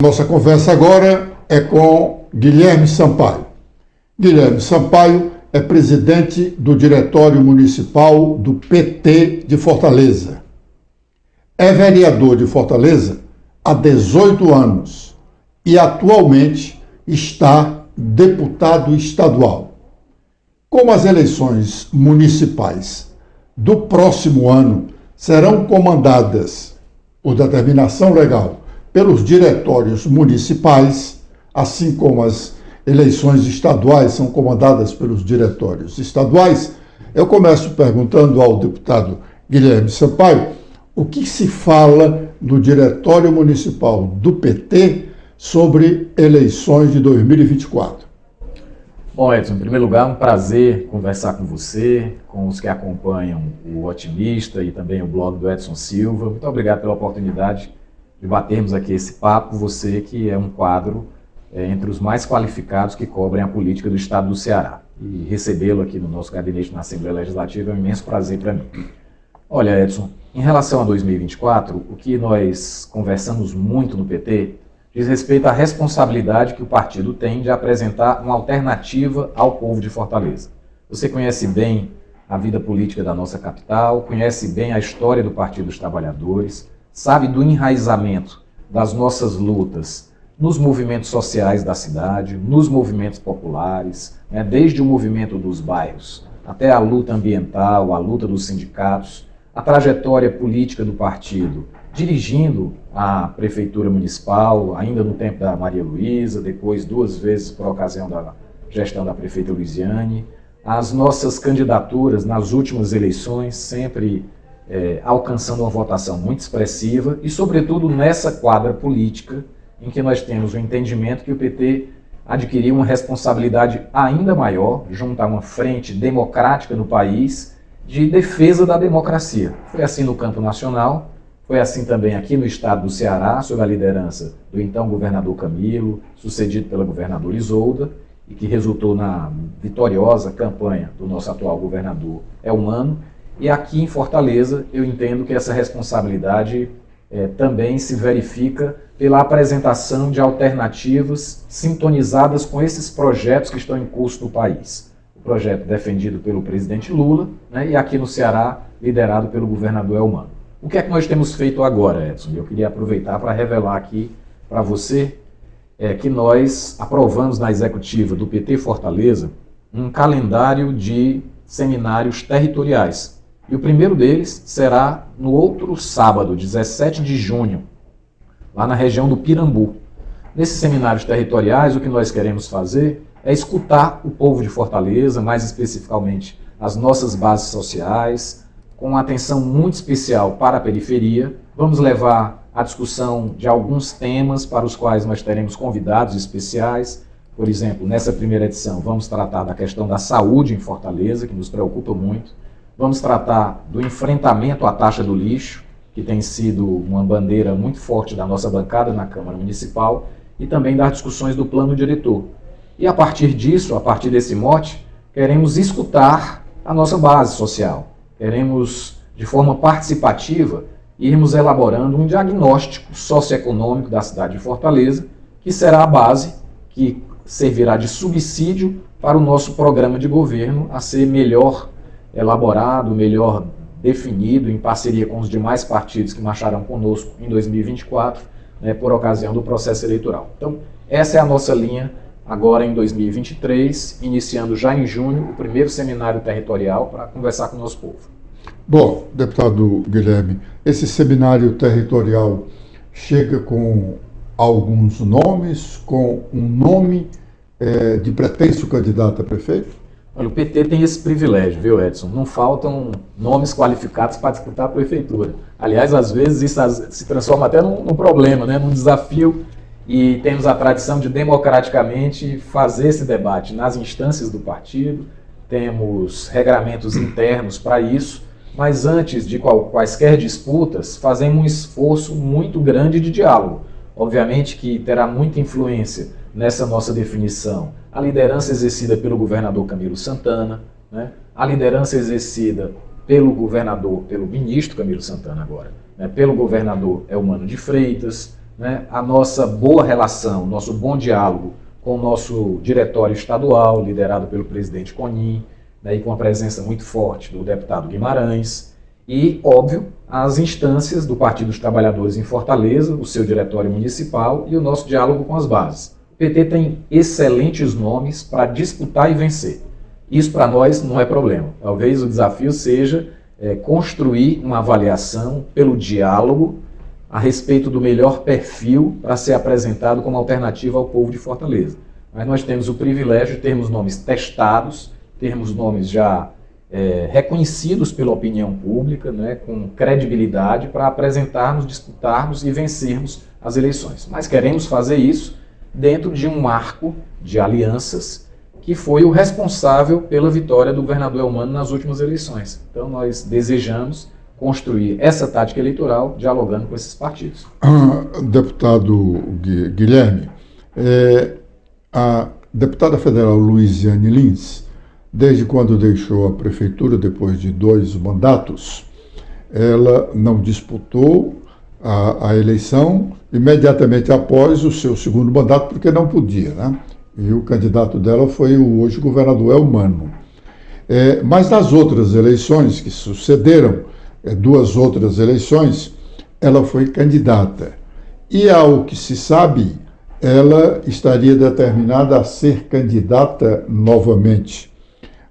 Nossa conversa agora é com Guilherme Sampaio. Guilherme Sampaio é presidente do Diretório Municipal do PT de Fortaleza. É vereador de Fortaleza há 18 anos e atualmente está deputado estadual. Como as eleições municipais do próximo ano serão comandadas por determinação legal pelos diretórios municipais, assim como as eleições estaduais são comandadas pelos diretórios estaduais, eu começo perguntando ao deputado Guilherme Sampaio o que se fala no Diretório Municipal do PT sobre eleições de 2024. Bom, Edson, em primeiro lugar, um prazer conversar com você, com os que acompanham o Otimista e também o blog do Edson Silva. Muito obrigado pela oportunidade de batermos aqui esse papo, você que é um quadro entre os mais qualificados que cobrem a política do Estado do Ceará. E recebê-lo aqui no nosso gabinete na Assembleia Legislativa é um imenso prazer para mim. Olha, Edson, em relação a 2024, o que nós conversamos muito no PT diz respeito à responsabilidade que o partido tem de apresentar uma alternativa ao povo de Fortaleza. Você conhece bem a vida política da nossa capital, conhece bem a história do Partido dos Trabalhadores, sabe do enraizamento das nossas lutas nos movimentos sociais da cidade, nos movimentos populares, desde o movimento dos bairros até a luta ambiental, a luta dos sindicatos, a trajetória política do partido, dirigindo a Prefeitura Municipal, ainda no tempo da Maria Luísa, depois 2 vezes por ocasião da gestão da Prefeita Luiziane, as nossas candidaturas nas últimas eleições, sempre alcançando uma votação muito expressiva e, sobretudo, nessa quadra política em que nós temos o entendimento que o PT adquiriu uma responsabilidade ainda maior junto a uma frente democrática no país de defesa da democracia. Foi assim no campo nacional, foi assim também aqui no estado do Ceará, sob a liderança do então governador Camilo, sucedido pela governadora Isolda, e que resultou na vitoriosa campanha do nosso atual governador Elmano. E aqui em Fortaleza, eu entendo que essa responsabilidade também se verifica pela apresentação de alternativas sintonizadas com esses projetos que estão em curso no país. O projeto defendido pelo presidente Lula, e aqui no Ceará, liderado pelo governador Elmano. O que é que nós temos feito agora, Edson? Eu queria aproveitar para revelar aqui para você que nós aprovamos na executiva do PT Fortaleza um calendário de seminários territoriais. E o primeiro deles será no outro sábado, 17 de junho, lá na região do Pirambu. Nesses seminários territoriais, o que nós queremos fazer é escutar o povo de Fortaleza, mais especificamente as nossas bases sociais, com atenção muito especial para a periferia. Vamos levar a discussão de alguns temas para os quais nós teremos convidados especiais. Por exemplo, nessa primeira edição, vamos tratar da questão da saúde em Fortaleza, que nos preocupa muito. Vamos tratar do enfrentamento à taxa do lixo, que tem sido uma bandeira muito forte da nossa bancada na Câmara Municipal, e também das discussões do plano diretor. E a partir disso, a partir desse mote, queremos escutar a nossa base social. Queremos, de forma participativa, irmos elaborando um diagnóstico socioeconômico da cidade de Fortaleza, que será a base que servirá de subsídio para o nosso programa de governo a ser melhor elaborado, melhor definido, em parceria com os demais partidos que marcharão conosco em 2024, por ocasião do processo eleitoral. Então, essa é a nossa linha agora em 2023, iniciando já em junho o primeiro seminário territorial para conversar com o nosso povo. Bom, deputado Guilherme, esse seminário territorial chega com alguns nomes, com um nome de pretenso candidato a prefeito? Olha, o PT tem esse privilégio, viu, Edson? Não faltam nomes qualificados para disputar a prefeitura. Aliás, às vezes isso se transforma até num problema, num desafio, e temos a tradição de democraticamente fazer esse debate nas instâncias do partido, temos regramentos internos para isso, mas antes de quaisquer disputas, fazemos um esforço muito grande de diálogo. Obviamente que terá muita influência nessa nossa definição a liderança exercida pelo governador Camilo Santana, a liderança exercida pelo ministro Camilo Santana agora, pelo governador Elmano de Freitas, né, a nossa boa relação, nosso bom diálogo com o nosso diretório estadual, liderado pelo presidente Conin, né, e com a presença muito forte do deputado Guimarães, e, óbvio, as instâncias do Partido dos Trabalhadores em Fortaleza, o seu diretório municipal e o nosso diálogo com as bases. O PT tem excelentes nomes para disputar e vencer. Isso para nós não é problema. Talvez o desafio seja construir uma avaliação pelo diálogo a respeito do melhor perfil para ser apresentado como alternativa ao povo de Fortaleza. Mas nós temos o privilégio de termos nomes testados, termos nomes já reconhecidos pela opinião pública, né, com credibilidade para apresentarmos, disputarmos e vencermos as eleições. Mas queremos fazer isso dentro de um marco de alianças que foi o responsável pela vitória do governador Eumano nas últimas eleições. Então nós desejamos construir essa tática eleitoral dialogando com esses partidos. Deputado Guilherme, a deputada federal Luiziane Lins, desde quando deixou a prefeitura, depois de 2 mandatos, ela não disputou a eleição imediatamente após o seu segundo mandato, porque não podia, né? E o candidato dela foi o hoje governador Eumano. Mas nas outras eleições que sucederam, 2 outras eleições, ela foi candidata. E ao que se sabe, ela estaria determinada a ser candidata novamente.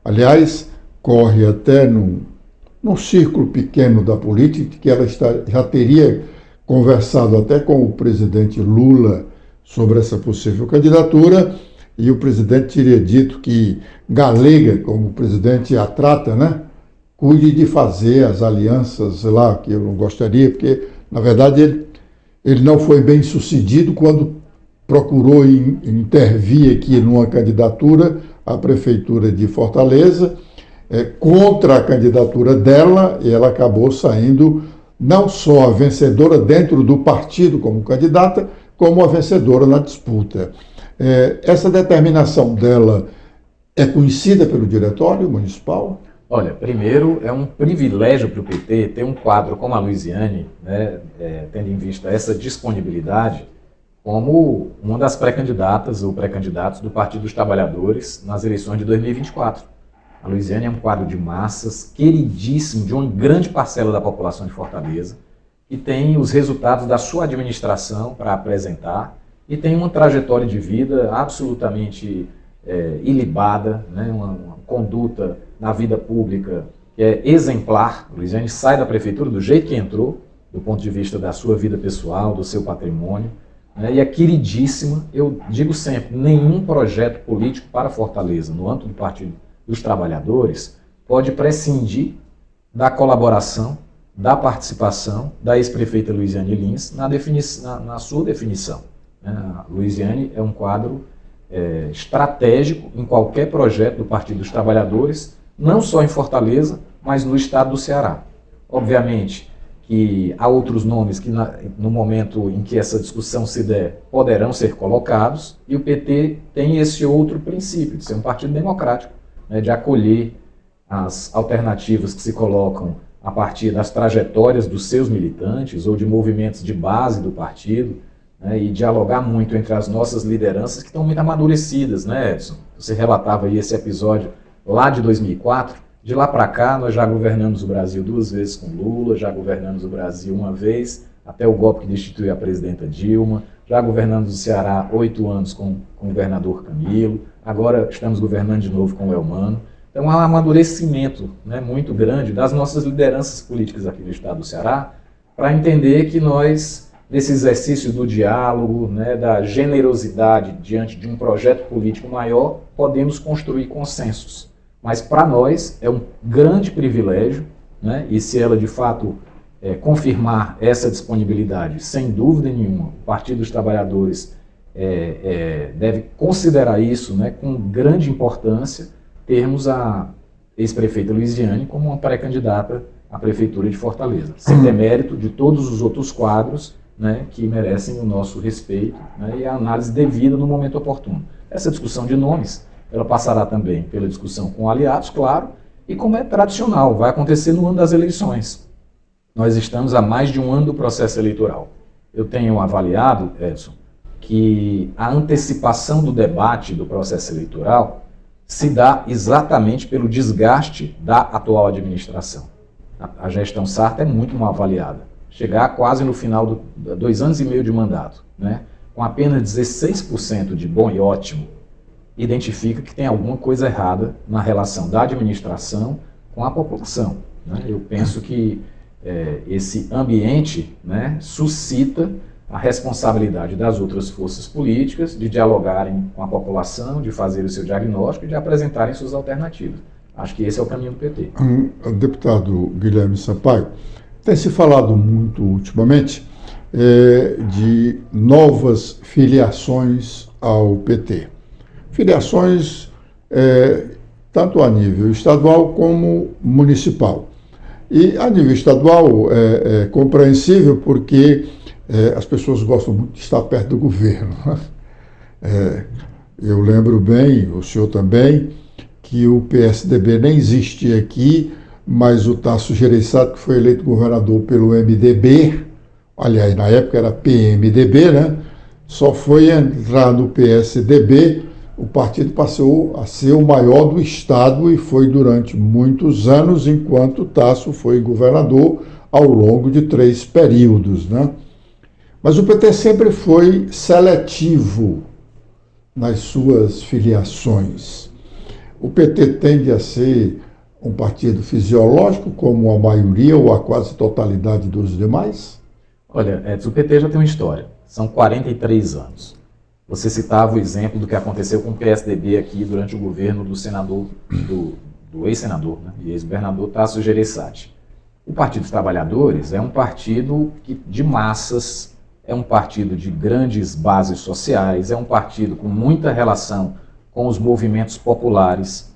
Aliás, corre até num círculo pequeno da política que ela já teria conversado até com o presidente Lula sobre essa possível candidatura, e o presidente teria dito que Galega, como o presidente a trata, né, cuide de fazer as alianças lá, que eu não gostaria, porque, na verdade, ele não foi bem sucedido quando procurou intervir aqui numa candidatura à prefeitura de Fortaleza, contra a candidatura dela, e ela acabou saindo não só a vencedora dentro do partido como candidata, como a vencedora na disputa. Essa determinação dela é conhecida pelo diretório municipal? Olha, primeiro, é um privilégio para o PT ter um quadro como a Luiziane, né, tendo em vista essa disponibilidade, como uma das pré-candidatas ou pré-candidatos do Partido dos Trabalhadores nas eleições de 2024. A Luiziane é um quadro de massas, queridíssimo de uma grande parcela da população de Fortaleza, que tem os resultados da sua administração para apresentar e tem uma trajetória de vida absolutamente ilibada, né, uma conduta na vida pública que é exemplar. A Luiziane sai da prefeitura do jeito que entrou, do ponto de vista da sua vida pessoal, do seu patrimônio, né, e é queridíssima. Eu digo sempre, nenhum projeto político para Fortaleza, no âmbito do Partido dos Trabalhadores, pode prescindir da colaboração, da participação da ex-prefeita Luiziane Lins na sua definição. A Luiziane é um quadro estratégico em qualquer projeto do Partido dos Trabalhadores, não só em Fortaleza, mas no estado do Ceará. Obviamente que há outros nomes que no momento em que essa discussão se der, poderão ser colocados, e o PT tem esse outro princípio, de ser um partido democrático, né, de acolher as alternativas que se colocam a partir das trajetórias dos seus militantes ou de movimentos de base do partido, né, e dialogar muito entre as nossas lideranças que estão muito amadurecidas, né, Edson? Você relatava aí esse episódio lá de 2004, de lá para cá nós já governamos o Brasil 2 vezes com Lula, já governamos o Brasil 1 vez, até o golpe que destituiu a presidenta Dilma, já governamos o Ceará 8 anos com o governador Camilo, agora estamos governando de novo com o Eumano. Então há um amadurecimento, né, muito grande das nossas lideranças políticas aqui do estado do Ceará, para entender que nós, nesse exercício do diálogo, né, da generosidade diante de um projeto político maior, podemos construir consensos. Mas para nós é um grande privilégio, né, e se ela de fato confirmar essa disponibilidade, sem dúvida nenhuma, o Partido dos Trabalhadores deve considerar isso, né, com grande importância, termos a ex-prefeita Luiziane como uma pré-candidata à Prefeitura de Fortaleza, sem demérito de todos os outros quadros, né, que merecem o nosso respeito, né, e a análise devida no momento oportuno. Essa discussão de nomes, ela passará também pela discussão com aliados, claro, e como é tradicional, vai acontecer no ano das eleições. Nós estamos há mais de um ano do processo eleitoral. eu tenho avaliado, Edson, que a antecipação do debate do processo eleitoral se dá exatamente pelo desgaste da atual administração. A gestão Sarta é muito mal avaliada. Chegar quase no final de 2 anos e meio de mandato, né, com apenas 16% de bom e ótimo, identifica que tem alguma coisa errada na relação da administração com a população, né? Eu penso que esse ambiente, né, suscita a responsabilidade das outras forças políticas de dialogarem com a população, de fazer o seu diagnóstico e de apresentarem suas alternativas. Acho que esse é o caminho do PT. Deputado Guilherme Sampaio, tem se falado muito ultimamente de novas filiações ao PT. Filiações tanto a nível estadual como municipal. E a nível estadual é compreensível porque as pessoas gostam muito de estar perto do governo. Eu lembro bem, o senhor também, que o PSDB nem existia aqui, mas o Tasso Gereissati, que foi eleito governador pelo MDB, aliás, na época era PMDB, né? Só foi entrar no PSDB, o partido passou a ser o maior do estado e foi durante muitos anos, enquanto Tasso foi governador ao longo de 3 períodos, né? Mas o PT sempre foi seletivo nas suas filiações. O PT tende a ser um partido fisiológico, como a maioria ou a quase totalidade dos demais? Olha, Edson, o PT já tem uma história. São 43 anos. Você citava o exemplo do que aconteceu com o PSDB aqui durante o governo do senador, do ex-senador, né, e ex-governador Tasso Gereissati. O Partido dos Trabalhadores é um partido de massas, é um partido de grandes bases sociais, é um partido com muita relação com os movimentos populares,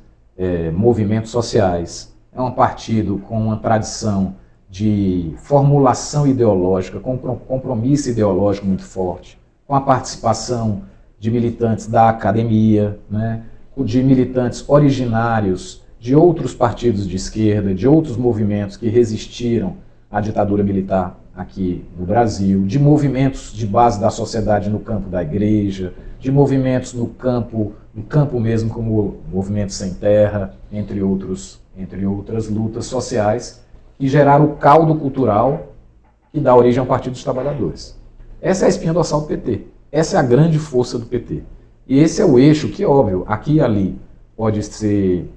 movimentos sociais. É um partido com uma tradição de formulação ideológica, com compromisso ideológico muito forte, com a participação de militantes da academia, né, de militantes originários de outros partidos de esquerda, de outros movimentos que resistiram à ditadura militar aqui no Brasil, de movimentos de base da sociedade no campo da igreja, de movimentos no campo mesmo, como o Movimento Sem Terra, entre outras lutas sociais, que geraram o caldo cultural que dá origem ao Partido dos Trabalhadores. Essa é a espinha dorsal do PT. Essa é a grande força do PT. E esse é o eixo que, óbvio, aqui e ali pode ser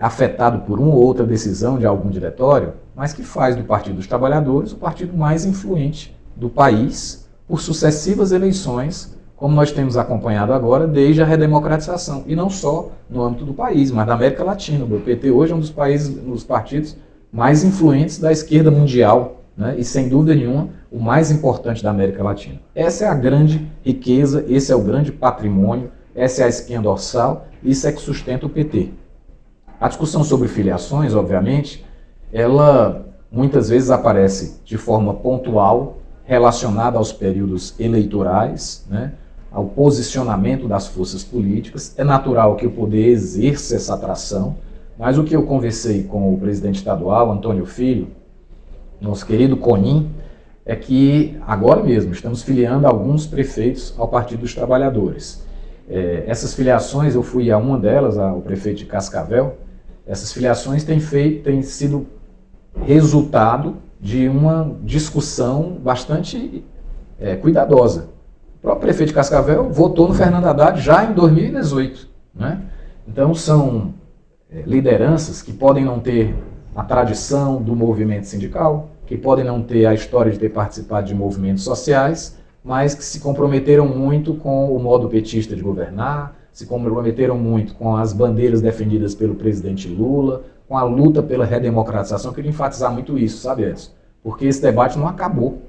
afetado por uma ou outra decisão de algum diretório, mas que faz do Partido dos Trabalhadores o partido mais influente do país por sucessivas eleições, como nós temos acompanhado agora desde a redemocratização. E não só no âmbito do país, mas da América Latina. O PT hoje é um dos partidos mais influentes da esquerda mundial, né? E, sem dúvida nenhuma, o mais importante da América Latina. Essa é a grande riqueza, esse é o grande patrimônio, essa é a espinha dorsal, isso é que sustenta o PT. A discussão sobre filiações, obviamente, ela muitas vezes aparece de forma pontual, relacionada aos períodos eleitorais, né, ao posicionamento das forças políticas. É natural que o poder exerça essa atração, mas o que eu conversei com o presidente estadual, Antônio Filho, nosso querido Conin, é que agora mesmo estamos filiando alguns prefeitos ao Partido dos Trabalhadores. Essas filiações, eu fui a uma delas, ao prefeito de Cascavel. Essas filiações têm sido resultado de uma discussão bastante cuidadosa. O próprio prefeito de Cascavel votou no Fernando Haddad já em 2018. Né? Então são lideranças que podem não ter a tradição do movimento sindical, que podem não ter a história de ter participado de movimentos sociais, mas que se comprometeram muito com o modo petista de governar, se comprometeram muito com as bandeiras defendidas pelo presidente Lula, com a luta pela redemocratização. Eu queria enfatizar muito isso, sabe, Edson? Porque esse debate não acabou.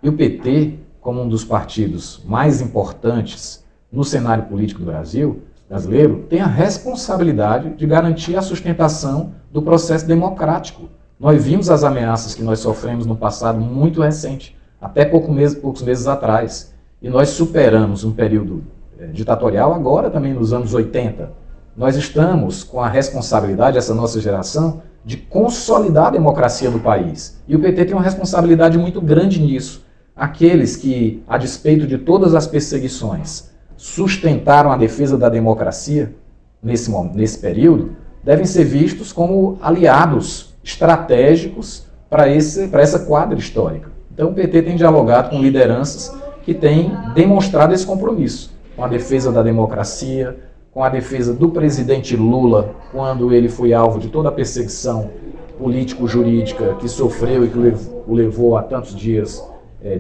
E o PT, como um dos partidos mais importantes no cenário político do brasileiro, tem a responsabilidade de garantir a sustentação do processo democrático. Nós vimos as ameaças que nós sofremos no passado muito recente, até poucos meses atrás. E nós superamos um período ditatorial agora também nos anos 80. Nós estamos com a responsabilidade, essa nossa geração, de consolidar a democracia no país. E o PT tem uma responsabilidade muito grande nisso, aqueles que, a despeito de todas as perseguições, sustentaram a defesa da democracia nesse período, devem ser vistos como aliados estratégicos para essa quadra histórica. Então o PT tem dialogado com lideranças que têm demonstrado esse compromisso com a defesa da democracia, com a defesa do presidente Lula, quando ele foi alvo de toda a perseguição político-jurídica que sofreu e que o levou a tantos dias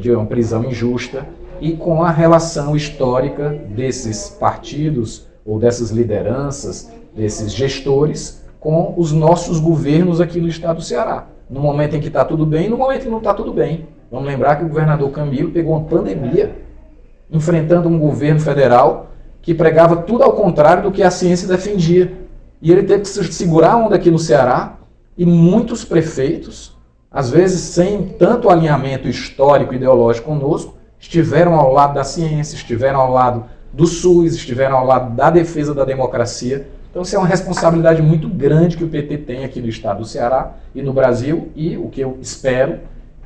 de uma prisão injusta, e com a relação histórica desses partidos ou dessas lideranças, desses gestores, com os nossos governos aqui no estado do Ceará. No momento em que está tudo bem e no momento em que não está tudo bem. Vamos lembrar que o governador Camilo pegou uma pandemia, enfrentando um governo federal que pregava tudo ao contrário do que a ciência defendia. E ele teve que segurar a onda aqui no Ceará, e muitos prefeitos, às vezes sem tanto alinhamento histórico e ideológico conosco, estiveram ao lado da ciência, estiveram ao lado do SUS, estiveram ao lado da defesa da democracia. Então isso é uma responsabilidade muito grande que o PT tem aqui no estado do Ceará e no Brasil, e o que eu espero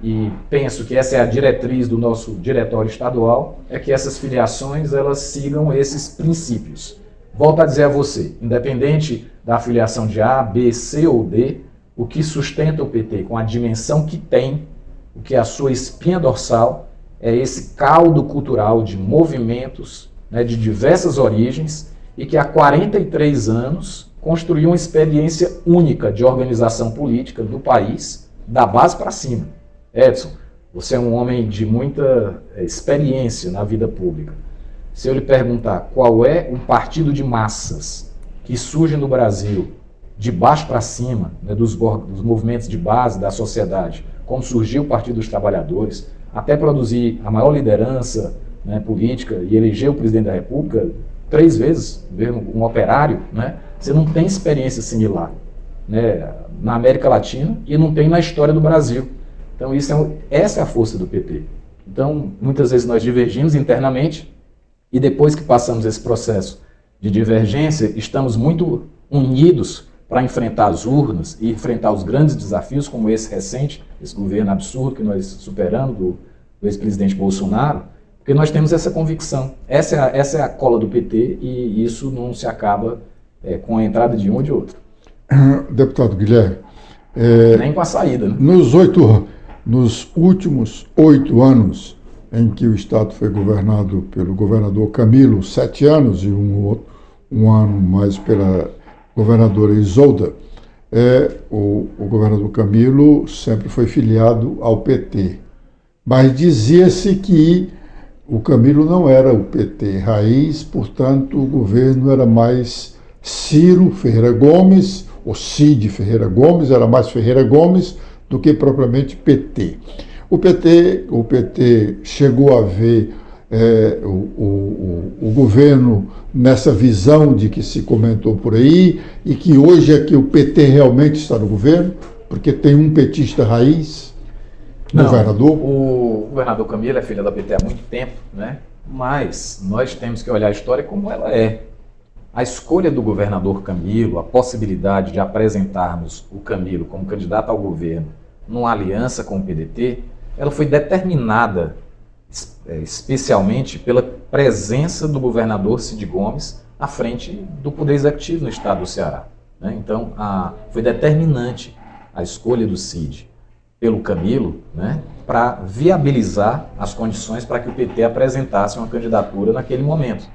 e penso que essa é a diretriz do nosso diretório estadual, é que essas filiações elas sigam esses princípios. Volto a dizer a você, independente da filiação de A, B, C ou D, o que sustenta o PT com a dimensão que tem, o que é a sua espinha dorsal, é esse caldo cultural de movimentos, né, de diversas origens, e que há 43 anos construiu uma experiência única de organização política do país, da base para cima. Edson, você é um homem de muita experiência na vida pública. Se eu lhe perguntar qual é o partido de massas que surge no Brasil de baixo para cima, né, dos movimentos de base da sociedade, como surgiu o Partido dos Trabalhadores, até produzir a maior liderança, né, política e eleger o presidente da República 3 vezes, um operário, né, você não tem experiência similar, né, na América Latina e não tem na história do Brasil. Então essa é a força do PT. Então muitas vezes nós divergimos internamente e depois que passamos esse processo de divergência, estamos muito unidos para enfrentar as urnas e enfrentar os grandes desafios como esse recente, esse governo absurdo que nós superamos do ex-presidente Bolsonaro, porque nós temos essa convicção. Essa é a cola do PT e isso não se acaba com a entrada de um ou de outro. Deputado Guilherme, nem com a saída, né? Nos últimos 8 anos em que o Estado foi governado pelo governador Camilo, 7 anos e um ano mais pela governadora Isolda, o governador Camilo sempre foi filiado ao PT. Mas dizia-se que o Camilo não era o PT raiz, portanto o governo era mais Ciro Ferreira Gomes, ou Cid Ferreira Gomes, era mais Ferreira Gomes do que propriamente PT. O PT chegou a ver o governo nessa visão de que se comentou por aí, e que hoje é que o PT realmente está no governo, porque tem um petista raiz, governador. O governador Camilo é filho da PT há muito tempo, né? Mas nós temos que olhar a história como ela é. A escolha do governador Camilo, a possibilidade de apresentarmos o Camilo como candidato ao governo numa aliança com o PDT, ela foi determinada especialmente pela presença do governador Cid Gomes à frente do Poder Executivo no estado do Ceará, né? Então, foi determinante a escolha do Cid pelo Camilo, né, para viabilizar as condições para que o PT apresentasse uma candidatura naquele momento.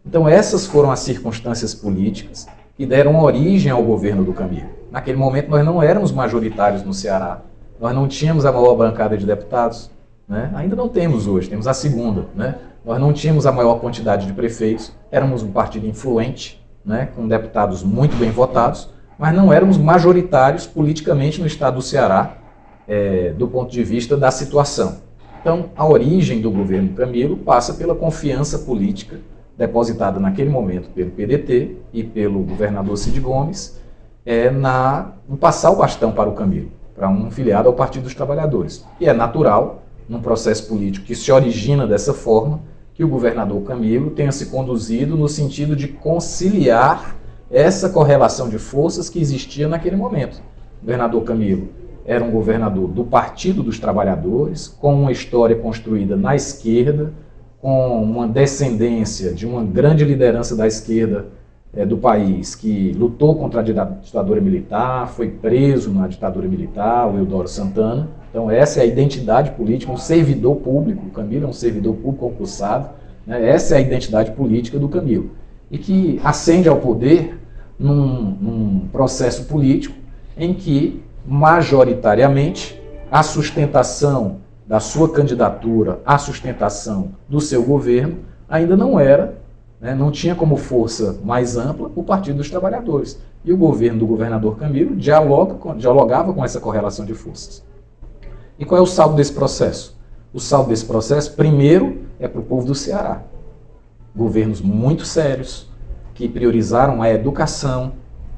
Então, essas foram as circunstâncias políticas que deram origem ao governo do Camilo. Naquele momento, nós não éramos majoritários no Ceará, nós não tínhamos a maior bancada de deputados, né? Ainda não temos hoje, temos a segunda, né? Nós não tínhamos a maior quantidade de prefeitos, éramos um partido influente, né, com deputados muito bem votados, mas não éramos majoritários politicamente no estado do Ceará, do ponto de vista da situação. Então, a origem do governo Camilo passa pela confiança política depositada naquele momento pelo PDT e pelo governador Cid Gomes, em passar o bastão para o Camilo, para um filiado ao Partido dos Trabalhadores. E é natural, num processo político que se origina dessa forma, que o governador Camilo tenha se conduzido no sentido de conciliar essa correlação de forças que existia naquele momento. O governador Camilo era um governador do Partido dos Trabalhadores, com uma história construída na esquerda, com uma descendência de uma grande liderança da esquerda do país, que lutou contra a ditadura militar, foi preso na ditadura militar, o Eudoro Santana. Então essa é a identidade política, um servidor público, o Camilo é um servidor público concursado, né? Essa é a identidade política do Camilo. E que ascende ao poder num processo político em que, majoritariamente, a sustentação da sua candidatura, a sustentação do seu governo, ainda não era, né, não tinha como força mais ampla o Partido dos Trabalhadores. E o governo do governador Camilo dialogava com essa correlação de forças. E qual é o saldo desse processo? O saldo desse processo, primeiro, é para o povo do Ceará. Governos muito sérios, que priorizaram a educação,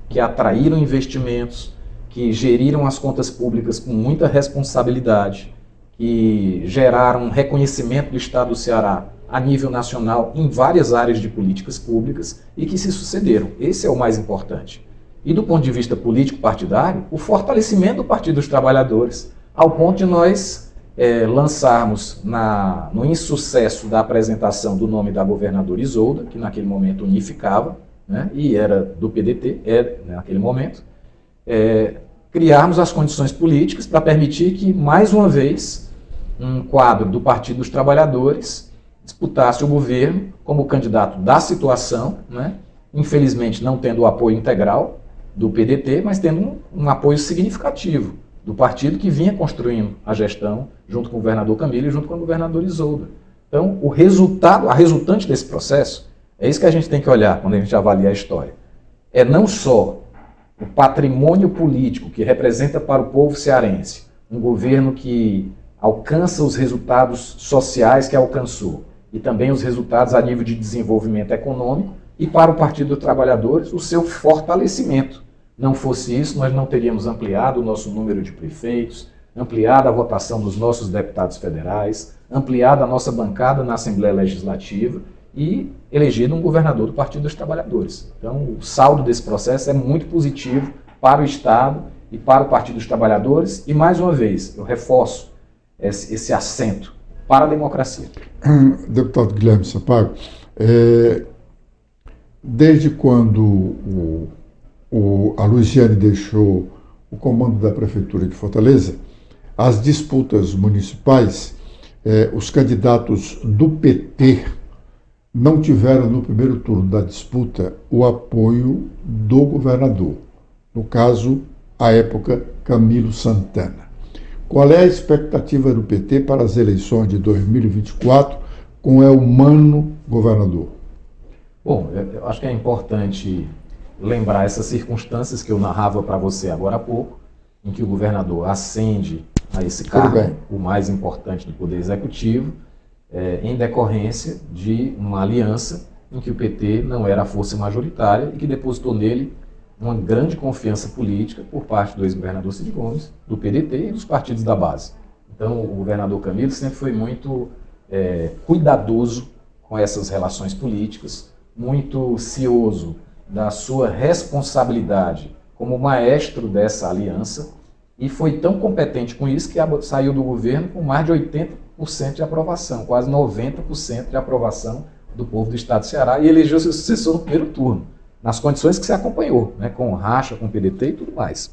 que atraíram investimentos, que geriram as contas públicas com muita responsabilidade, que geraram um reconhecimento do Estado do Ceará a nível nacional em várias áreas de políticas públicas e que se sucederam. Esse é o mais importante. E do ponto de vista político-partidário, o fortalecimento do Partido dos Trabalhadores, ao ponto de nós lançarmos no insucesso da apresentação do nome da governadora Isolda, que naquele momento unificava, né, e era do PDT, naquele momento, criarmos as condições políticas para permitir que, mais uma vez, um quadro do Partido dos Trabalhadores disputasse o governo como candidato da situação, né, infelizmente não tendo o apoio integral do PDT, mas tendo um apoio significativo do partido que vinha construindo a gestão junto com o governador Camilo e junto com a governadora Isolda. Então, a resultante desse processo, é isso que a gente tem que olhar quando a gente avalia a história. É não só o patrimônio político que representa para o povo cearense um governo que alcança os resultados sociais que alcançou e também os resultados a nível de desenvolvimento econômico, e para o Partido dos Trabalhadores o seu fortalecimento. Não fosse isso, nós não teríamos ampliado o nosso número de prefeitos, ampliado a votação dos nossos deputados federais, ampliado a nossa bancada na Assembleia Legislativa e elegido um governador do Partido dos Trabalhadores. Então, o saldo desse processo é muito positivo para o Estado e para o Partido dos Trabalhadores e, mais uma vez, eu reforço esse acento para a democracia. Deputado Guilherme Sampaio, desde quando a Luiziane deixou o comando da Prefeitura de Fortaleza, as disputas municipais, os candidatos do PT não tiveram no primeiro turno da disputa o apoio do governador, no caso, à época, Camilo Santana. Qual é a expectativa do PT para as eleições de 2024 com Elmano governador? Bom, eu acho que é importante lembrar essas circunstâncias que eu narrava para você agora há pouco, em que o governador ascende a esse cargo, o mais importante do Poder Executivo, em decorrência de uma aliança em que o PT não era a força majoritária e que depositou nele uma grande confiança política por parte do ex-governador Cid Gomes, do PDT e dos partidos da base. Então, o governador Camilo sempre foi muito cuidadoso com essas relações políticas, muito cioso da sua responsabilidade como maestro dessa aliança e foi tão competente com isso que saiu do governo com mais de 80% de aprovação, quase 90% de aprovação do povo do Estado do Ceará e elegeu seu sucessor no primeiro turno, nas condições que se acompanhou, né, com racha, com PDT e tudo mais.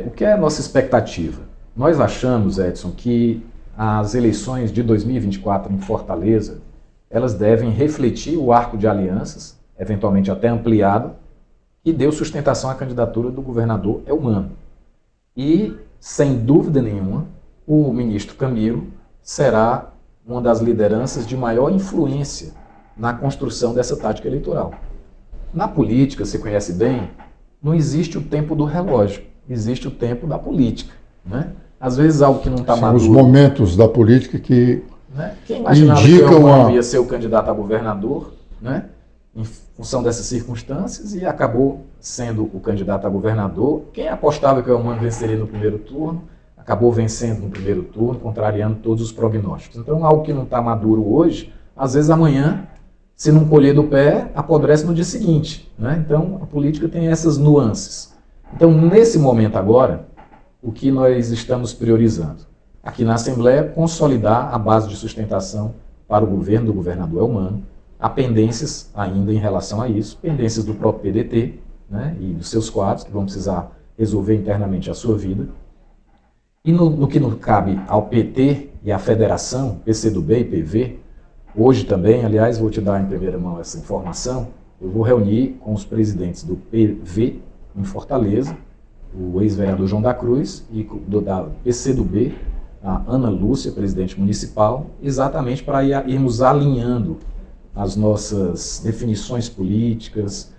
O que é a nossa expectativa? Nós achamos, Edson, que as eleições de 2024 em Fortaleza, elas devem refletir o arco de alianças, eventualmente até ampliado, e deu sustentação à candidatura do governador Elmano. E, sem dúvida nenhuma, o ministro Camilo será uma das lideranças de maior influência na construção dessa tática eleitoral. Na política, você conhece bem, não existe o tempo do relógio, existe o tempo da política, né? Às vezes algo que não está maduro... São os momentos da política que Quem imaginava que o Elmano ia ser o candidato a governador, né? Em função dessas circunstâncias, e acabou sendo o candidato a governador. Quem apostava que o Elmano venceria no primeiro turno, acabou vencendo no primeiro turno, contrariando todos os prognósticos. Então, algo que não está maduro hoje, às vezes amanhã, se não colher do pé, apodrece no dia seguinte, né? Então, a política tem essas nuances. Então, nesse momento agora, o que nós estamos priorizando? Aqui na Assembleia, consolidar a base de sustentação para o governo do governador Elmano. Há pendências ainda em relação a isso, pendências do próprio PDT, né, e dos seus quadros, que vão precisar resolver internamente a sua vida. E no que cabe ao PT e à Federação, PCdoB e PV, hoje também, aliás, vou te dar em primeira mão essa informação, eu vou reunir com os presidentes do PV em Fortaleza, o ex-vereador João da Cruz, e da PCdoB, a Ana Lúcia, presidente municipal, exatamente para irmos alinhando as nossas definições políticas,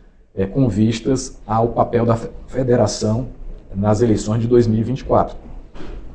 com vistas ao papel da federação nas eleições de 2024.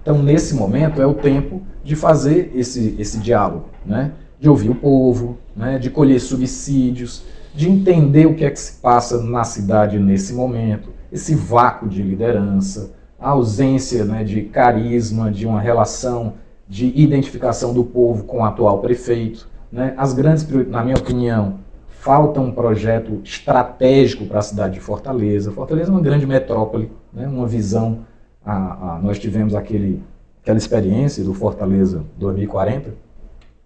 Então, nesse momento, é o tempo de fazer esse diálogo, né? De ouvir o povo, né? De colher subsídios, de entender o que é que se passa na cidade nesse momento, esse vácuo de liderança, a ausência, né, de carisma, de uma relação de identificação do povo com o atual prefeito, né? As grandes prioridades, na minha opinião, falta um projeto estratégico para a cidade de Fortaleza. Fortaleza é uma grande metrópole, né? Uma visão. Nós tivemos aquela experiência do Fortaleza 2040,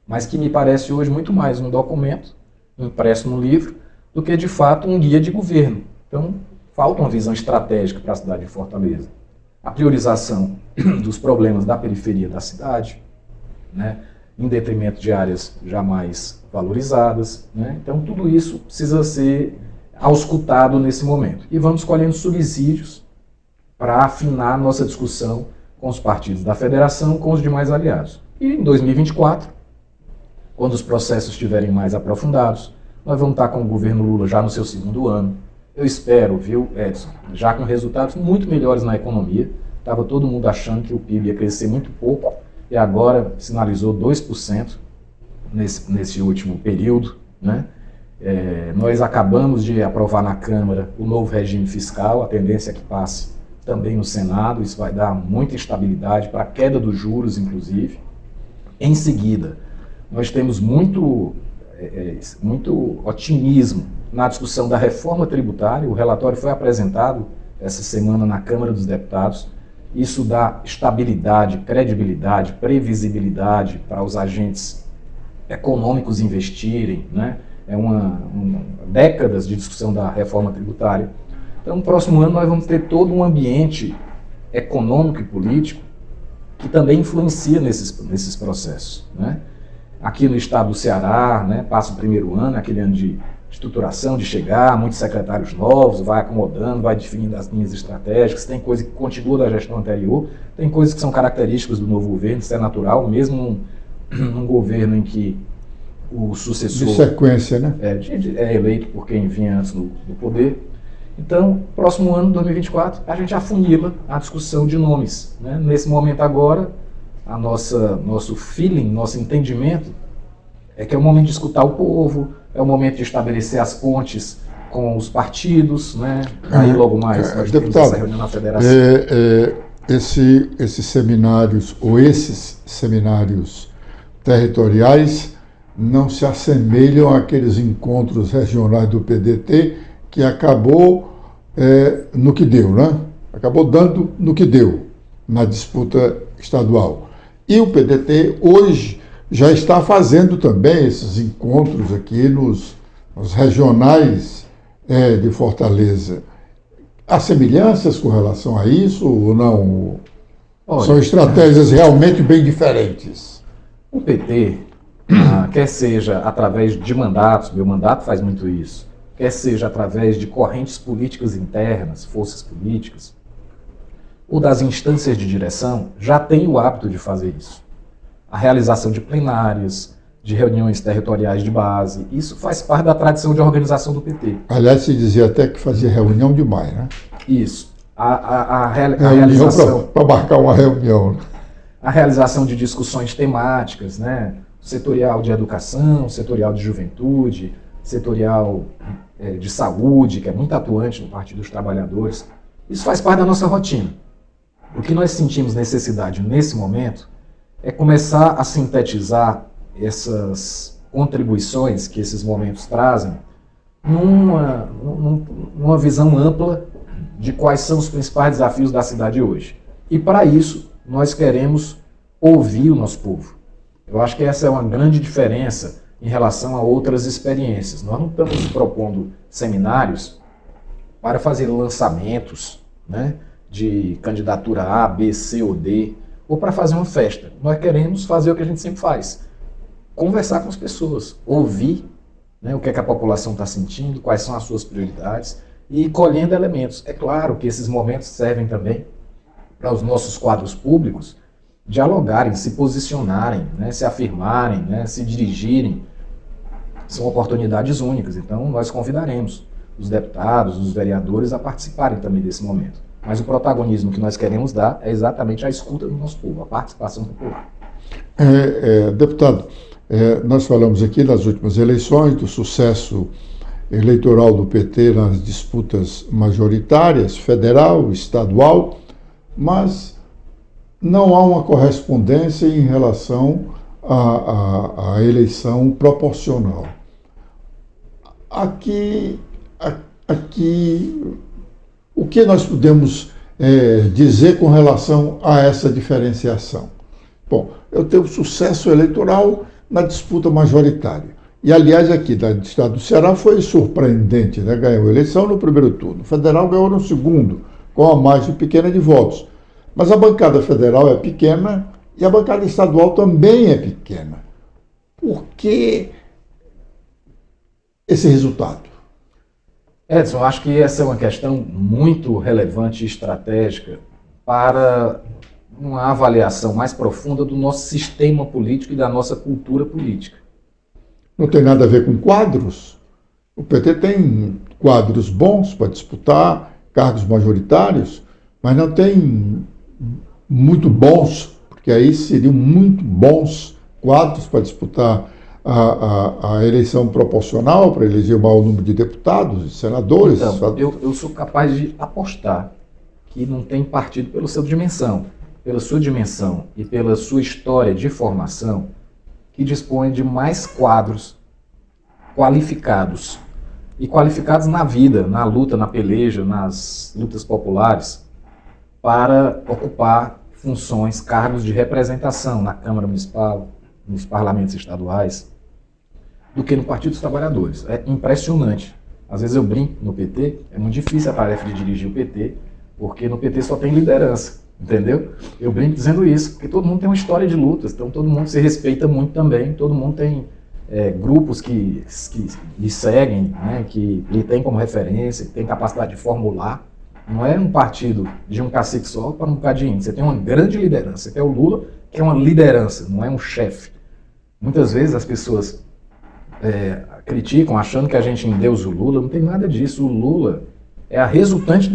mas que me parece hoje muito mais um documento impresso no livro do que, de fato, um guia de governo. Então, falta uma visão estratégica para a cidade de Fortaleza. A priorização dos problemas da periferia da cidade, né, em detrimento de áreas jamais valorizadas, né? Então, tudo isso precisa ser auscultado nesse momento. E vamos escolhendo subsídios para afinar nossa discussão com os partidos da federação, com os demais aliados. E em 2024, quando os processos estiverem mais aprofundados, nós vamos estar com o governo Lula já no seu segundo ano. Eu espero, viu, Edson, já com resultados muito melhores na economia. Estava todo mundo achando que o PIB ia crescer muito pouco e agora sinalizou 2% nesse último período, né? Nós acabamos de aprovar na Câmara o novo regime fiscal, a tendência é que passe também no Senado, isso vai dar muita estabilidade para a queda dos juros, inclusive. Em seguida, nós temos muito otimismo na discussão da reforma tributária. O relatório foi apresentado essa semana na Câmara dos Deputados. Isso dá estabilidade, credibilidade, previsibilidade para os agentes econômicos investirem, né? Décadas de discussão da reforma tributária. Então, no próximo ano, nós vamos ter todo um ambiente econômico e político que também influencia nesses processos, né? Aqui no estado do Ceará, né, passa o primeiro ano, aquele ano de estruturação, de chegar, muitos secretários novos, vai acomodando, vai definindo as linhas estratégicas, tem coisa que continua da gestão anterior, tem coisas que são características do novo governo, isso é natural, mesmo num governo em que o sucessor... De sequência, né? É eleito por quem vinha antes do poder. Então, próximo ano, 2024, a gente afunila a discussão de nomes, né? Nesse momento agora, nosso feeling, nosso entendimento é que é o momento de escutar o povo, é o momento de estabelecer as pontes com os partidos, né? Aí logo mais nós temos essa reunião na federação. Esses seminários, ou esses seminários territoriais, não se assemelham àqueles encontros regionais do PDT, que acabou no que deu, né? Acabou dando no que deu na disputa estadual. E o PDT hoje já está fazendo também esses encontros aqui nos regionais de Fortaleza. Há semelhanças com relação a isso ou não? Olha, são estratégias realmente bem diferentes. O PT, quer seja através de mandatos, meu mandato faz muito isso, quer seja através de correntes políticas internas, forças políticas, ou das instâncias de direção, já tem o hábito de fazer isso. A realização de plenárias, de reuniões territoriais de base, isso faz parte da tradição de organização do PT. Aliás, se dizia até que fazia reunião demais, né? Isso. A realização... Para marcar uma reunião. A realização de discussões temáticas, né? Setorial de educação, setorial de juventude, setorial de saúde, que é muito atuante no Partido dos Trabalhadores. Isso faz parte da nossa rotina. O que nós sentimos necessidade nesse momento é começar a sintetizar essas contribuições que esses momentos trazem numa visão ampla de quais são os principais desafios da cidade hoje. E para isso, nós queremos ouvir o nosso povo. Eu acho que essa é uma grande diferença em relação a outras experiências. Nós não estamos propondo seminários para fazer lançamentos, né, de candidatura A, B, C ou D, ou para fazer uma festa. Nós queremos fazer o que a gente sempre faz: conversar com as pessoas, ouvir, né, o que é que a população está sentindo, quais são as suas prioridades, e ir colhendo elementos. É claro que esses momentos servem também para os nossos quadros públicos dialogarem, se posicionarem, né, se afirmarem, né, se dirigirem. São oportunidades únicas, então nós convidaremos os deputados, os vereadores a participarem também desse momento. Mas o protagonismo que nós queremos dar é exatamente a escuta do nosso povo, a participação popular. Deputado, nós falamos aqui nas últimas eleições do sucesso eleitoral do PT nas disputas majoritárias, federal, estadual, mas não há uma correspondência em relação à eleição proporcional. Aqui, o que nós podemos dizer com relação a essa diferenciação? Bom, eu tenho sucesso eleitoral na disputa majoritária. E, aliás, aqui no estado do Ceará foi surpreendente, né? Ganhou a eleição no primeiro turno. O federal ganhou no segundo, com a margem pequena de votos. Mas a bancada federal é pequena e a bancada estadual também é pequena. Por que esse resultado? Edson, eu acho que essa é uma questão muito relevante e estratégica para uma avaliação mais profunda do nosso sistema político e da nossa cultura política. Não tem nada a ver com quadros? O PT tem quadros bons para disputar cargos majoritários, mas não tem muito bons, porque aí seriam muito bons quadros para disputar a eleição proporcional, para eleger o maior número de deputados e senadores. Então, eu sou capaz de apostar que não tem partido pela sua dimensão e pela sua história de formação que dispõe de mais quadros qualificados, e qualificados na vida, na luta, na peleja, nas lutas populares, para ocupar funções, cargos de representação na Câmara Municipal, nos parlamentos estaduais, do que no Partido dos Trabalhadores. É impressionante. Às vezes eu brinco no PT, é muito difícil a tarefa de dirigir o PT, porque no PT só tem liderança, entendeu? Eu brinco dizendo isso, porque todo mundo tem uma história de lutas, então todo mundo se respeita muito também, todo mundo tem grupos que lhe seguem, né, que lhe tem como referência, que tem capacidade de formular. Não é um partido de um cacique só para um bocado de índio. Você tem uma grande liderança. Você tem o Lula, que é uma liderança, não é um chefe. Muitas vezes as pessoas criticam, achando que a gente endeusa o Lula. Não tem nada disso. O Lula é a resultante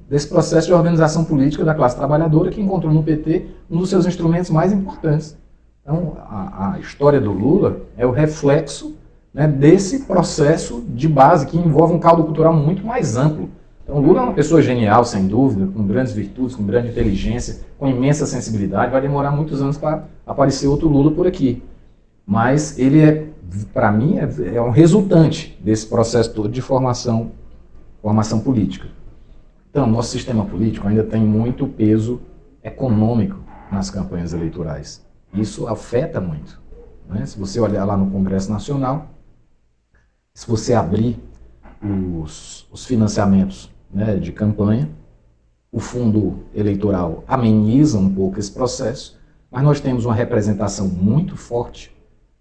desse processo de organização política da classe trabalhadora, que encontrou no PT um dos seus instrumentos mais importantes. Então, a história do Lula é o reflexo, né, desse processo de base que envolve um caldo cultural muito mais amplo. Então, o Lula é uma pessoa genial, sem dúvida, com grandes virtudes, com grande inteligência, com imensa sensibilidade. Vai demorar muitos anos para aparecer outro Lula por aqui. Mas ele para mim, é um resultante desse processo todo de formação política. Então, nosso sistema político ainda tem muito peso econômico nas campanhas eleitorais. Isso afeta muito, né? Se você olhar lá no Congresso Nacional, se você abrir os financiamentos, né, de campanha, o fundo eleitoral ameniza um pouco esse processo, mas nós temos uma representação muito forte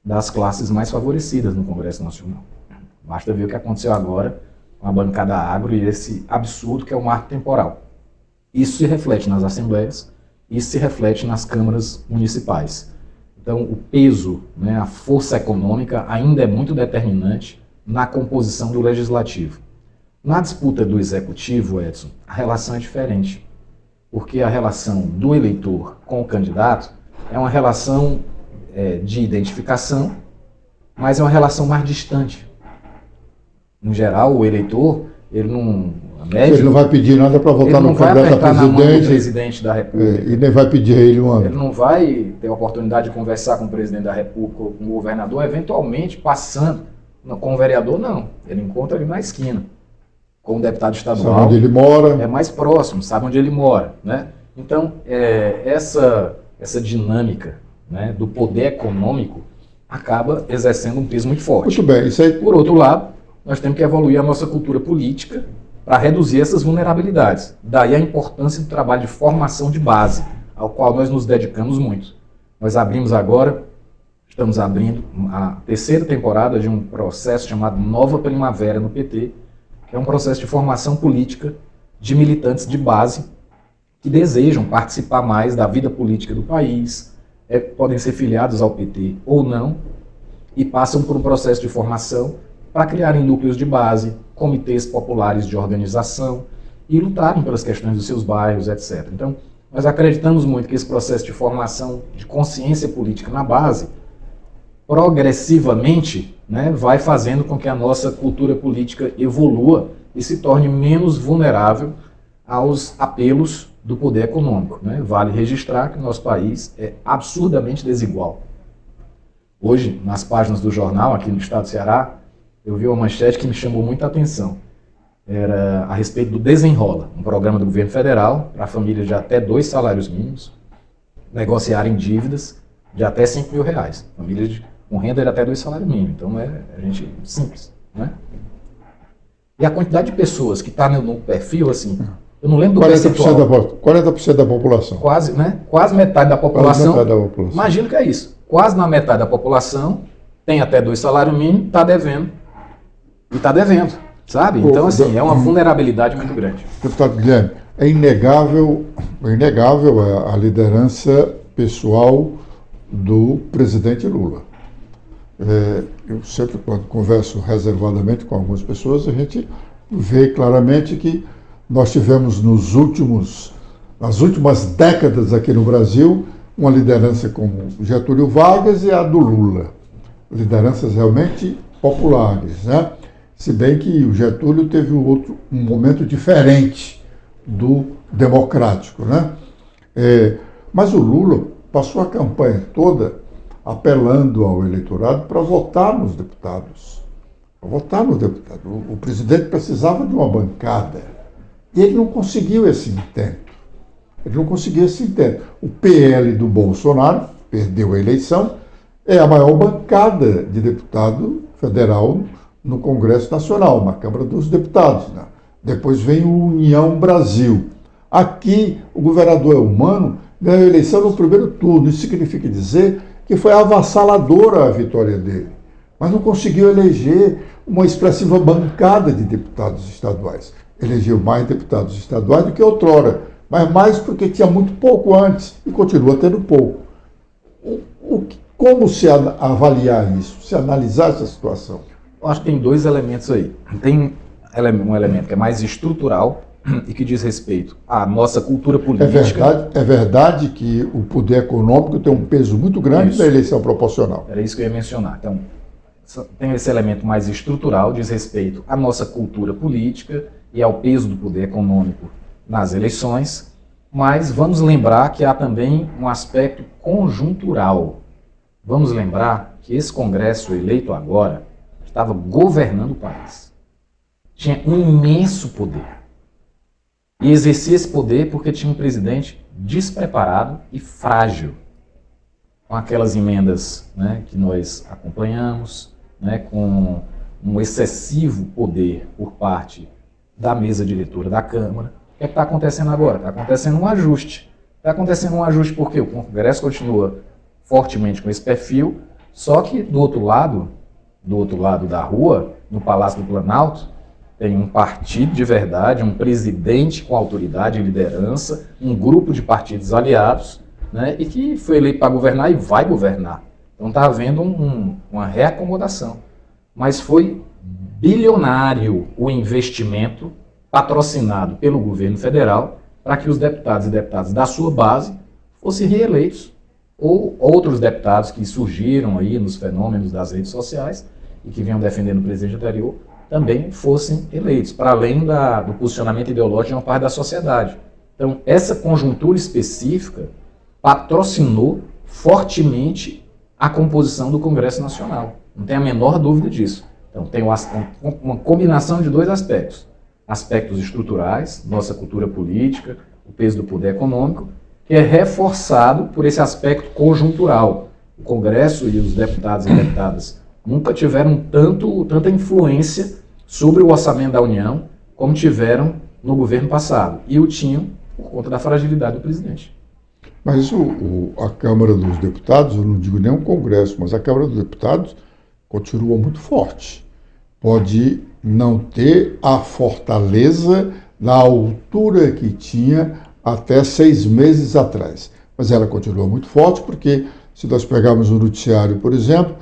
das classes mais favorecidas no Congresso Nacional. Basta ver o que aconteceu agora com a bancada agro e esse absurdo que é o marco temporal. Isso se reflete nas assembleias, isso se reflete nas câmaras municipais. Então, o peso, né, a força econômica ainda é muito determinante na composição do legislativo. Na disputa do executivo, Edson, a relação é diferente, porque a relação do eleitor com o candidato é uma relação de identificação, mas é uma relação mais distante. Em geral, o eleitor, ele não vai pedir nada para votar no candidato a presidente da República. E nem vai pedir a ele uma... Ele não vai ter a oportunidade de conversar com o presidente da República ou com o governador, eventualmente passando com o vereador, não. Ele encontra ali na esquina, com o deputado estadual. Sabe onde ele mora. É mais próximo, sabe onde ele mora, né? Então, essa dinâmica, né, do poder econômico acaba exercendo um peso muito forte. Muito bem, isso aí. Por outro lado, nós temos que evoluir a nossa cultura política para reduzir essas vulnerabilidades. Daí a importância do trabalho de formação de base, ao qual nós nos dedicamos muito. Nós estamos abrindo a terceira temporada de um processo chamado Nova Primavera no PT, que é um processo de formação política de militantes de base que desejam participar mais da vida política do país, podem ser filiados ao PT ou não, e passam por um processo de formação para criarem núcleos de base, comitês populares de organização e lutarem pelas questões dos seus bairros, etc. Então, nós acreditamos muito que esse processo de formação de consciência política na base, progressivamente, né, vai fazendo com que a nossa cultura política evolua e se torne menos vulnerável aos apelos do poder econômico, né? Vale registrar que o nosso país é absurdamente desigual. Hoje, nas páginas do jornal, aqui no estado do Ceará, eu vi uma manchete que me chamou muita atenção. Era a respeito do Desenrola, um programa do governo federal para famílias de até 2 salários mínimos negociarem dívidas de até R$5 mil. Famílias com renda de até 2 salários mínimos. Então, é gente simples, né? E a quantidade de pessoas que está no perfil, assim, eu não lembro do 40% da população. Quase, né? Quase metade da população. Quase metade da população. Imagina que é isso. Quase na metade da população tem até 2 salários mínimos, está devendo. E está devendo, sabe? Então, assim, é uma vulnerabilidade muito grande. Deputado Guilherme, é inegável a liderança pessoal do presidente Lula. Eu sempre, quando converso reservadamente com algumas pessoas, a gente vê claramente que nós tivemos nas últimas décadas aqui no Brasil, uma liderança como Getúlio Vargas e a do Lula. Lideranças realmente populares, né? Se bem que o Getúlio teve um momento diferente do democrático, né? Mas o Lula passou a campanha toda apelando ao eleitorado para votar nos deputados. O presidente precisava de uma bancada. E ele não conseguiu esse intento. O PL do Bolsonaro perdeu a eleição, é a maior bancada de deputado federal no Congresso Nacional, na Câmara dos Deputados, né? Depois vem o União Brasil. Aqui, o governador Eumano ganhou a eleição no primeiro turno. Isso significa dizer que foi avassaladora a vitória dele, mas não conseguiu eleger uma expressiva bancada de deputados estaduais. Elegeu mais deputados estaduais do que outrora, mas mais porque tinha muito pouco antes e continua tendo pouco. Como se avaliar isso, se analisar essa situação? Eu acho que tem 2 elementos aí. Tem um elemento que é mais estrutural e que diz respeito à nossa cultura política. É verdade que o poder econômico tem um peso muito grande na eleição proporcional. Era isso que eu ia mencionar. Então, tem esse elemento mais estrutural, diz respeito à nossa cultura política e ao peso do poder econômico nas eleições, mas vamos lembrar que há também um aspecto conjuntural. Vamos lembrar que esse Congresso eleito agora estava governando o país. Tinha um imenso poder. E exercia esse poder porque tinha um presidente despreparado e frágil. Com aquelas emendas, né, que nós acompanhamos, né, com um excessivo poder por parte da mesa diretora da Câmara. O que está acontecendo agora? Está acontecendo um ajuste. Está acontecendo um ajuste porque o Congresso continua fortemente com esse perfil, só que do outro lado da rua, no Palácio do Planalto, tem um partido de verdade, um presidente com autoridade e liderança, um grupo de partidos aliados, né, e que foi eleito para governar e vai governar. Então está havendo uma reacomodação. Mas foi bilionário o investimento patrocinado pelo governo federal para que os deputados e deputadas da sua base fossem reeleitos, ou outros deputados que surgiram aí nos fenômenos das redes sociais e que vinham defendendo o presidente anterior também fossem eleitos, para além do posicionamento ideológico de uma parte da sociedade. Então, essa conjuntura específica patrocinou fortemente a composição do Congresso Nacional. Não tem a menor dúvida disso. Então, tem uma combinação de 2 aspectos. Aspectos estruturais, nossa cultura política, o peso do poder econômico, que é reforçado por esse aspecto conjuntural. O Congresso e os deputados e deputadas nunca tiveram tanta influência sobre o orçamento da União como tiveram no governo passado. E o tinham por conta da fragilidade do presidente. Mas a Câmara dos Deputados, eu não digo nem o Congresso, mas a Câmara dos Deputados continua muito forte. Pode não ter a fortaleza na altura que tinha até 6 meses atrás, mas ela continua muito forte porque, se nós pegarmos o noticiário, por exemplo,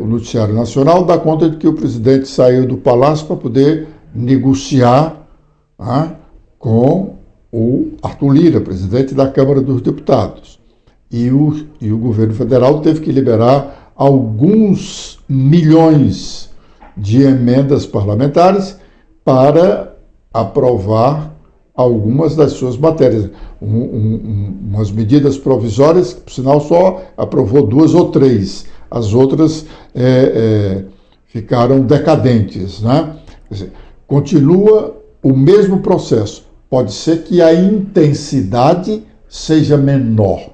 o noticiário nacional dá conta de que o presidente saiu do palácio para poder negociar com o Arthur Lira, presidente da Câmara dos Deputados. E o governo federal teve que liberar alguns milhões de emendas parlamentares para aprovar algumas das suas matérias. Umas medidas provisórias, que, por sinal, só aprovou 2 ou 3. As outras ficaram decadentes, né? Quer dizer, continua o mesmo processo. Pode ser que a intensidade seja menor.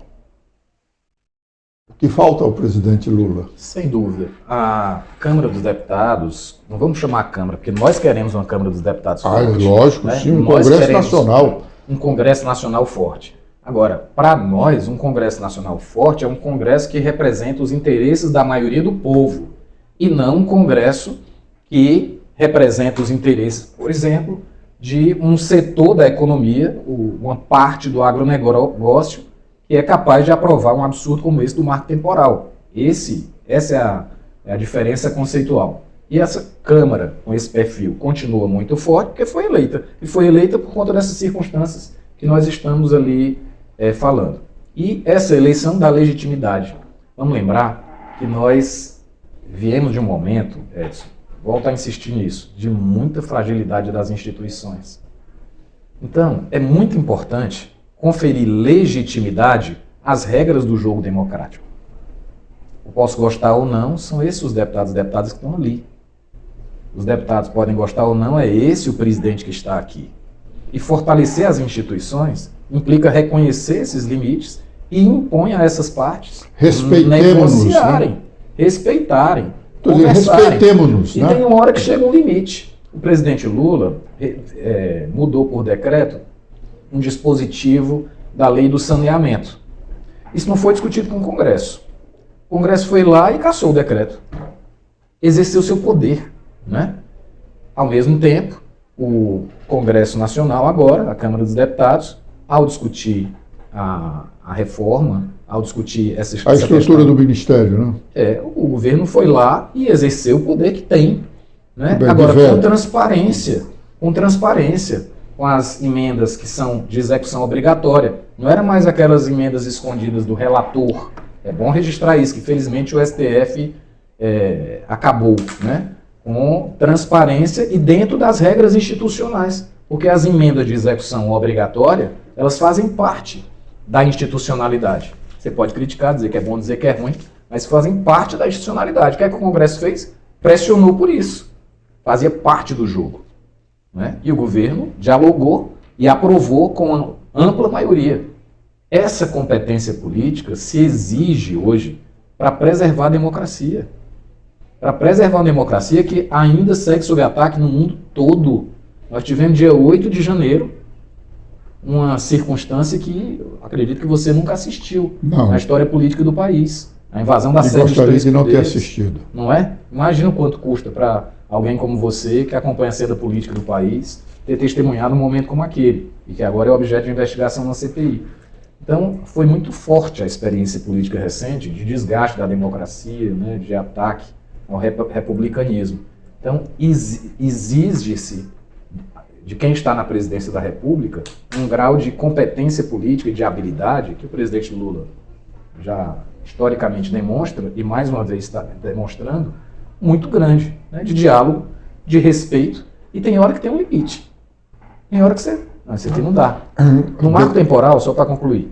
O que falta ao presidente Lula? Sem dúvida. A Câmara dos Deputados, não vamos chamar a Câmara, porque nós queremos uma Câmara dos Deputados forte. Lógico, né? Sim, um Congresso Nacional. Um Congresso Nacional forte. Agora, para nós, um Congresso Nacional forte é um Congresso que representa os interesses da maioria do povo, e não um Congresso que representa os interesses, por exemplo, de um setor da economia, uma parte do agronegócio, que é capaz de aprovar um absurdo como esse do marco temporal. Essa é a diferença conceitual. E essa Câmara, com esse perfil, continua muito forte porque foi eleita. E foi eleita por conta dessas circunstâncias que nós estamos ali falando. E essa eleição dá legitimidade. Vamos lembrar que nós viemos de um momento, Edson, volto a insistir nisso, de muita fragilidade das instituições. Então, é muito importante conferir legitimidade às regras do jogo democrático. Eu posso gostar ou não, são esses os deputados e deputadas que estão ali. Os deputados podem gostar ou não, é esse o presidente que está aqui. E fortalecer as instituições implica reconhecer esses limites e impõe a essas partes negociarem, né? Respeitarem, respeitemos-nos. E tem uma hora que chega um limite. O presidente Lula mudou por decreto um dispositivo da lei do saneamento. Isso não foi discutido com o Congresso. O Congresso foi lá e cassou o decreto. Exerceu seu poder, né? Ao mesmo tempo, o Congresso Nacional agora, a Câmara dos Deputados, ao discutir a reforma, ao discutir essa estrutura do Ministério, né? O governo foi lá e exerceu o poder que tem, né? Bem, agora, com transparência, com as emendas que são de execução obrigatória. Não era mais aquelas emendas escondidas do relator. É bom registrar isso, que felizmente o STF acabou, né? Com transparência e dentro das regras institucionais. Porque as emendas de execução obrigatória, elas fazem parte da institucionalidade. Você pode criticar, dizer que é bom, dizer que é ruim, mas fazem parte da institucionalidade. O que é que o Congresso fez? Pressionou por isso. Fazia parte do jogo, né? E o governo dialogou e aprovou com ampla maioria. Essa competência política se exige hoje para preservar a democracia. Para preservar a democracia que ainda segue sob ataque no mundo todo. Nós tivemos dia 8 de janeiro uma circunstância que eu acredito que você nunca assistiu na história política do país. A invasão da sede dos três poderes. Gostaria de não ter assistido. Não é? Imagina o quanto custa para alguém como você, que acompanha a cena política do país, ter testemunhado um momento como aquele, e que agora é objeto de investigação na CPI. Então, foi muito forte a experiência política recente de desgaste da democracia, né, de ataque ao republicanismo. Então, exige-se de quem está na presidência da República um grau de competência política e de habilidade que o presidente Lula já historicamente demonstra, e mais uma vez está demonstrando, muito grande, né, de diálogo, de respeito, e tem hora que tem um limite. Tem hora que isso aqui não dá. No marco temporal, só para concluir,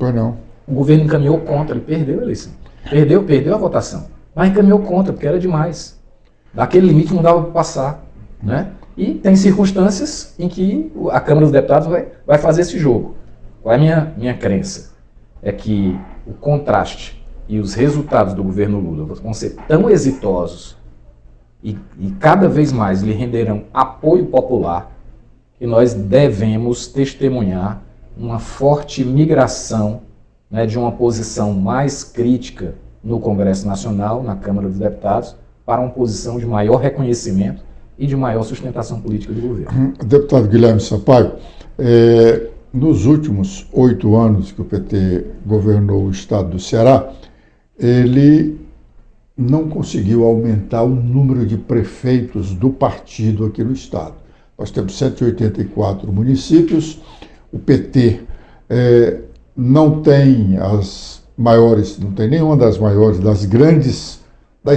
o governo encaminhou contra, ele perdeu a eleição. Perdeu a votação, mas encaminhou contra, porque era demais. Daquele limite não dava para passar, né? E tem circunstâncias em que a Câmara dos Deputados vai fazer esse jogo. Qual é a minha crença? É que o contraste e os resultados do governo Lula vão ser tão exitosos e cada vez mais lhe renderão apoio popular que nós devemos testemunhar uma forte migração, né, de uma posição mais crítica no Congresso Nacional, na Câmara dos Deputados, para uma posição de maior reconhecimento e de maior sustentação política do governo. Deputado Guilherme Sampaio, nos últimos 8 anos que o PT governou o estado do Ceará, ele não conseguiu aumentar o número de prefeitos do partido aqui no estado. Nós temos 184 municípios, o PT não tem as maiores, não tem nenhuma das maiores, das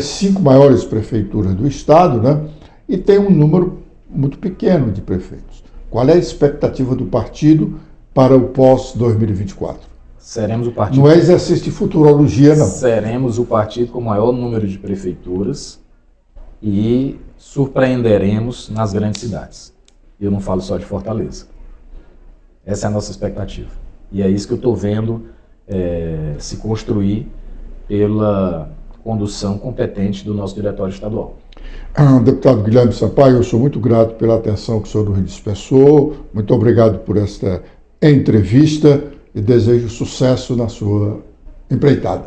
5 maiores prefeituras do estado, né? E tem um número muito pequeno de prefeitos. Qual é a expectativa do partido para o pós-2024? Seremos o partido... Não é exercício de futurologia, não. Seremos o partido com o maior número de prefeituras e surpreenderemos nas grandes cidades. Eu não falo só de Fortaleza. Essa é a nossa expectativa. E é isso que eu estou vendo se construir pela condução competente do nosso diretório estadual. Deputado Guilherme Sampaio, eu sou muito grato pela atenção que o senhor nos dispensou. Muito obrigado por esta entrevista e desejo sucesso na sua empreitada.